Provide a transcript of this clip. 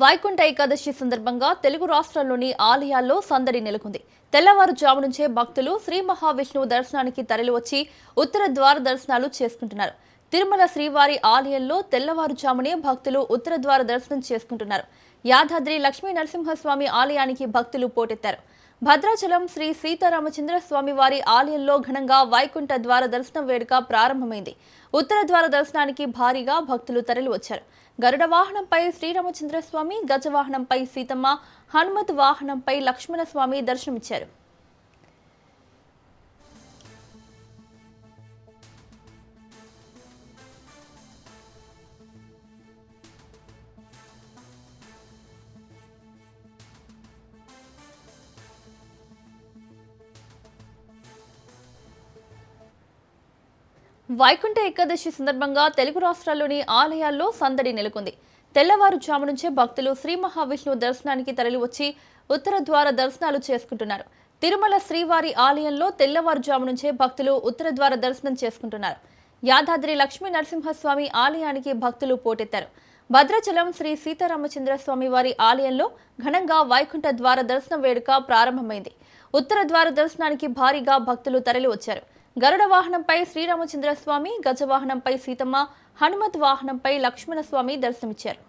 వైకుంఠ ఏకాదశి సందర్భంగా తెలుగు రాష్ట్రాల్లోని ఆలయాల్లో సందడి నెలకొంది. తెల్లవారుజాము నుంచే భక్తులు శ్రీ మహావిష్ణువు దర్శనానికి తరలివచ్చి ఉత్తర ద్వార దర్శనాలు చేసుకుంటున్నారు. తిరుమల శ్రీవారి ఆలయంలో తెల్లవారుజామునే భక్తులు ఉత్తర ద్వార దర్శనం చేసుకుంటున్నారు. యాదాద్రి లక్ష్మీ నరసింహస్వామి ఆలయానికి భక్తులు పోటెత్తారు. భద్రాచలం శ్రీ సీతారామచంద్ర స్వామి వారి ఆలయంలో ఘనంగా వైకుంఠ ద్వార దర్శనం వేడుక ప్రారంభమైంది. ఉత్తర ద్వార దర్శనానికి భారీగా భక్తులు తరలివచ్చారు. గరుడ వాహనంపై శ్రీరామచంద్ర స్వామి, గజవాహనంపై సీతమ్మ, హనుమత్ వాహనంపై లక్ష్మణ స్వామి దర్శనమిచ్చారు. వైకుంఠ ఏకాదశి సందర్భంగా తెలుగు రాష్ట్రాల్లోని ఆలయాల్లో సందడి నెలకొంది. తెల్లవారుజాము నుంచే భక్తులు శ్రీ మహావిష్ణువు దర్శనానికి తరలివచ్చి ఉత్తర ద్వార దర్శనాలు చేసుకుంటున్నారు. తిరుమల శ్రీవారి ఆలయంలో తెల్లవారుజాము నుంచే భక్తులు ఉత్తర ద్వార దర్శనం చేసుకుంటున్నారు. యాదాద్రి లక్ష్మీ నరసింహస్వామి ఆలయానికి భక్తులు పోటెత్తారు. భద్రాచలం శ్రీ సీతారామచంద్ర స్వామి వారి ఆలయంలో ఘనంగా వైకుంఠ ద్వార దర్శనం వేడుక ప్రారంభమైంది. ఉత్తర ద్వార దర్శనానికి భారీగా భక్తులు తరలివచ్చారు. గరుడ వాహనంపై శ్రీరామచంద్ర స్వామి, గజవాహనంపై సీతమ్మ, హనుమత్ వాహనంపై లక్ష్మణ స్వామి దర్శనమిచ్చారు.